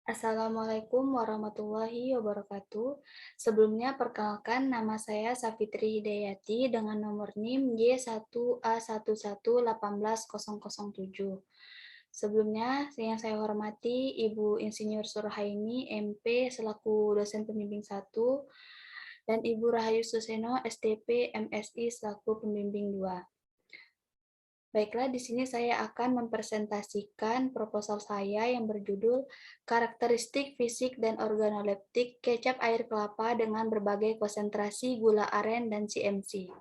Assalamualaikum warahmatullahi wabarakatuh. Sebelumnya perkenalkan nama saya Safitri Hidayati dengan nomor NIM Y1A1181007. Sebelumnya yang saya hormati Ibu Insinyur Surhaini MP selaku dosen pembimbing 1 dan Ibu Rahayu Suseno STP MSI selaku pembimbing 2. Baiklah, di sini saya akan mempresentasikan proposal saya yang berjudul Karakteristik Fisik dan Organoleptik Kecap Air Kelapa dengan berbagai konsentrasi gula aren dan CMC.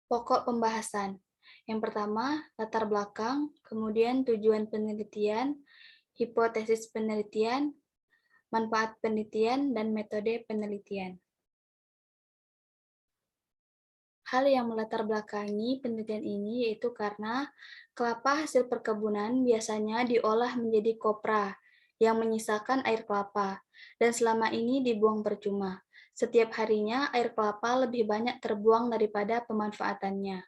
Pokok pembahasan. Yang pertama, latar belakang, kemudian tujuan penelitian, hipotesis penelitian, manfaat penelitian, dan metode penelitian. Hal yang melatar belakangi penelitian ini yaitu karena kelapa hasil perkebunan biasanya diolah menjadi kopra yang menyisakan air kelapa, dan selama ini dibuang percuma. Setiap harinya air kelapa lebih banyak terbuang daripada pemanfaatannya.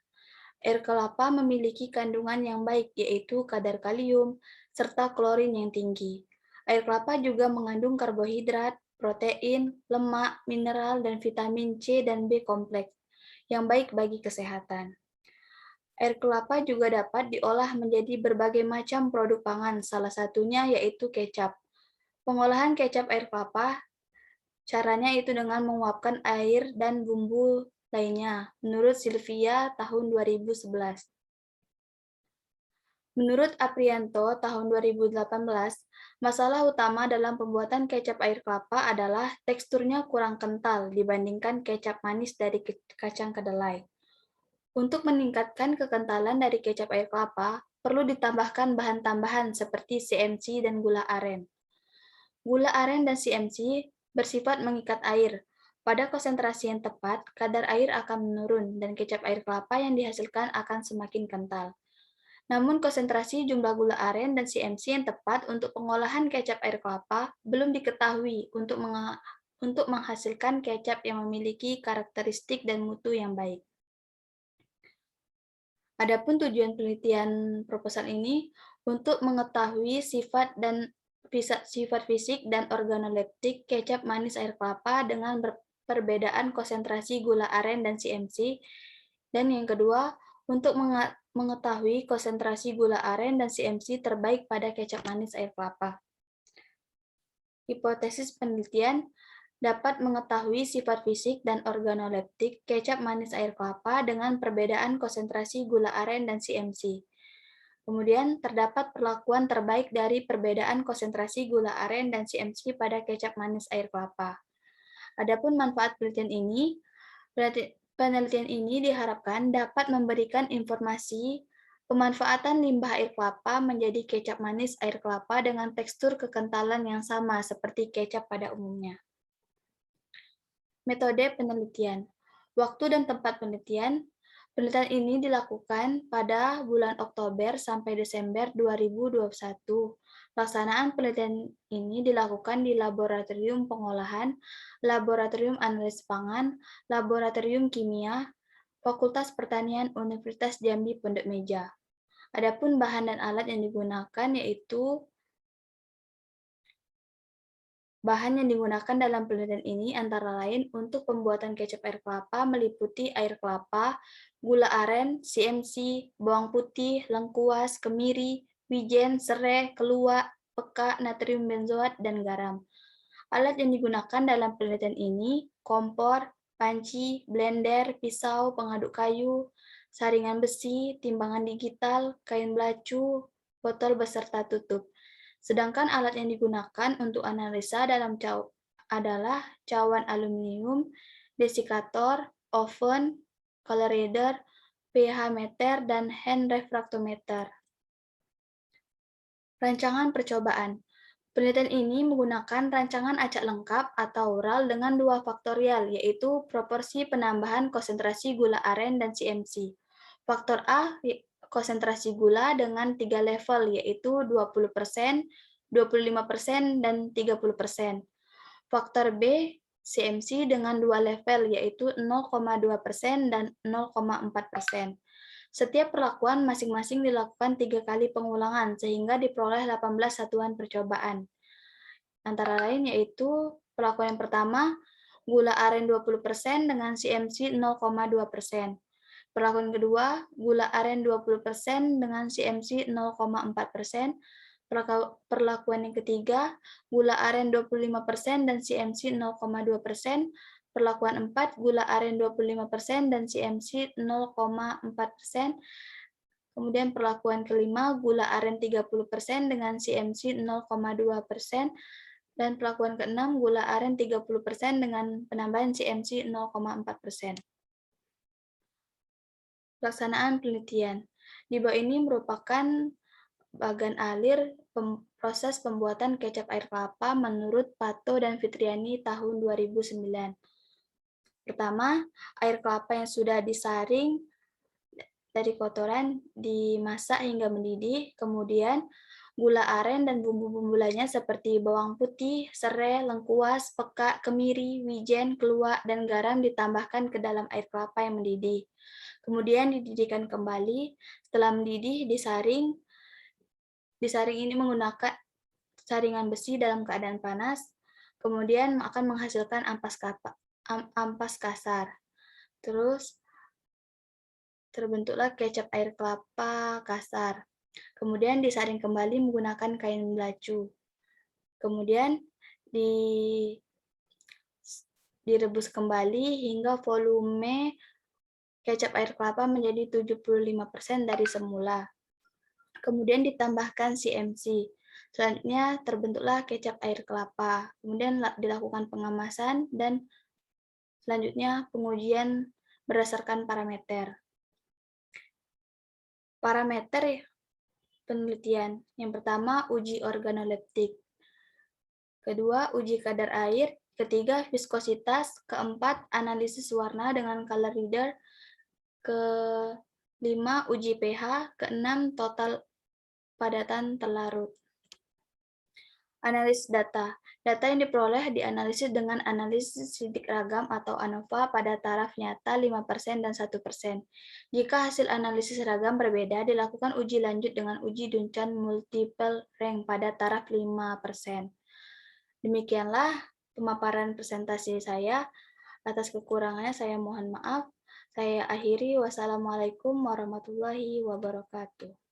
Air kelapa memiliki kandungan yang baik yaitu kadar kalium serta klorin yang tinggi. Air kelapa juga mengandung karbohidrat, protein, lemak, mineral, dan vitamin C dan B kompleks yang baik bagi kesehatan. Air kelapa juga dapat diolah menjadi berbagai macam produk pangan, salah satunya yaitu kecap. Pengolahan kecap air kelapa, caranya itu dengan menguapkan air dan bumbu lainnya, menurut Sylvia tahun 2011. Menurut Aprianto tahun 2018, masalah utama dalam pembuatan kecap air kelapa adalah teksturnya kurang kental dibandingkan kecap manis dari kacang kedelai. Untuk meningkatkan kekentalan dari kecap air kelapa, perlu ditambahkan bahan tambahan seperti CMC dan gula aren. Gula aren dan CMC bersifat mengikat air. Pada konsentrasi yang tepat, kadar air akan menurun dan kecap air kelapa yang dihasilkan akan semakin kental. Namun konsentrasi jumlah gula aren dan CMC yang tepat untuk pengolahan kecap air kelapa belum diketahui untuk menghasilkan kecap yang memiliki karakteristik dan mutu yang baik. Adapun tujuan penelitian proposal ini untuk mengetahui sifat fisik dan organoleptik kecap manis air kelapa dengan perbedaan konsentrasi gula aren dan CMC, dan yang kedua untuk mengetahui konsentrasi gula aren dan CMC terbaik pada kecap manis air kelapa. Hipotesis penelitian dapat mengetahui sifat fisik dan organoleptik kecap manis air kelapa dengan perbedaan konsentrasi gula aren dan CMC. Kemudian, terdapat perlakuan terbaik dari perbedaan konsentrasi gula aren dan CMC pada kecap manis air kelapa. Adapun manfaat penelitian ini diharapkan dapat memberikan informasi pemanfaatan limbah air kelapa menjadi kecap manis air kelapa dengan tekstur kekentalan yang sama seperti kecap pada umumnya. Metode penelitian. Waktu dan tempat penelitian. Penelitian ini dilakukan pada bulan Oktober sampai Desember 2021. Pelaksanaan penelitian ini dilakukan di Laboratorium Pengolahan, Laboratorium Analisis Pangan, Laboratorium Kimia, Fakultas Pertanian Universitas Jambi Pondok Meja. Adapun bahan dan alat yang digunakan yaitu bahan yang digunakan dalam penelitian ini antara lain untuk pembuatan kecap air kelapa meliputi air kelapa, gula aren, CMC, bawang putih, lengkuas, kemiri, wijen, serai, keluak, peka, natrium benzoat, dan garam. Alat yang digunakan dalam penelitian ini kompor, panci, blender, pisau, pengaduk kayu, saringan besi, timbangan digital, kain belacu, botol beserta tutup. Sedangkan alat yang digunakan untuk analisa dalam adalah cawan aluminium, desikator, oven, color reader, pH meter, dan hand refractometer. Rancangan percobaan. Penelitian ini menggunakan rancangan acak lengkap atau RAL dengan 2 faktorial, yaitu proporsi penambahan konsentrasi gula aren dan CMC. Faktor A, konsentrasi gula dengan 3 level, yaitu 20%, 25%, dan 30%. Faktor B, CMC dengan dua level, yaitu 0,2% dan 0,4%. Setiap perlakuan masing-masing dilakukan 3 kali pengulangan, sehingga diperoleh 18 satuan percobaan. Antara lain yaitu perlakuan yang pertama, gula aren 20% dengan CMC 0,2%. Perlakuan kedua, gula aren 20% dengan CMC 0,4%. Perlakuan yang ketiga, gula aren 25% dan CMC 0,2%. Perlakuan 4, gula aren 25% dan CMC 0,4%. Kemudian perlakuan kelima, gula aren 30% dengan CMC 0,2%. Dan perlakuan keenam, gula aren 30% dengan penambahan CMC 0,4%. Pelaksanaan penelitian. Di bawah ini merupakan bagan alir proses pembuatan kecap air kelapa menurut Pato dan Fitriani tahun 2009. Pertama, air kelapa yang sudah disaring dari kotoran dimasak hingga mendidih, kemudian gula aren dan bumbu-bumbu lainnya seperti bawang putih, serai, lengkuas, peka, kemiri, wijen, keluak, dan garam ditambahkan ke dalam air kelapa yang mendidih. Kemudian dididihkan kembali, setelah mendidih disaring. Disaring ini menggunakan saringan besi dalam keadaan panas, kemudian akan menghasilkan ampas kasar. Terus terbentuklah kecap air kelapa kasar. Kemudian disaring kembali menggunakan kain belacu. Kemudian direbus kembali hingga volume kecap air kelapa menjadi 75% dari semula. Kemudian ditambahkan CMC. Selanjutnya terbentuklah kecap air kelapa. Kemudian dilakukan pengemasan dan selanjutnya pengujian berdasarkan parameter. Parameter penelitian. Yang pertama, uji organoleptik. Kedua, uji kadar air. Ketiga, viskositas. Keempat, analisis warna dengan color reader. Kelima, uji pH. Keenam, total padatan terlarut. Analisis data. Data yang diperoleh dianalisis dengan analisis sidik ragam atau ANOVA pada taraf nyata 5% dan 1%. Jika hasil analisis ragam berbeda, dilakukan uji lanjut dengan uji Duncan multiple rank pada taraf 5%. Demikianlah pemaparan presentasi saya. Atas kekurangannya saya mohon maaf. Saya akhiri. Wassalamualaikum warahmatullahi wabarakatuh.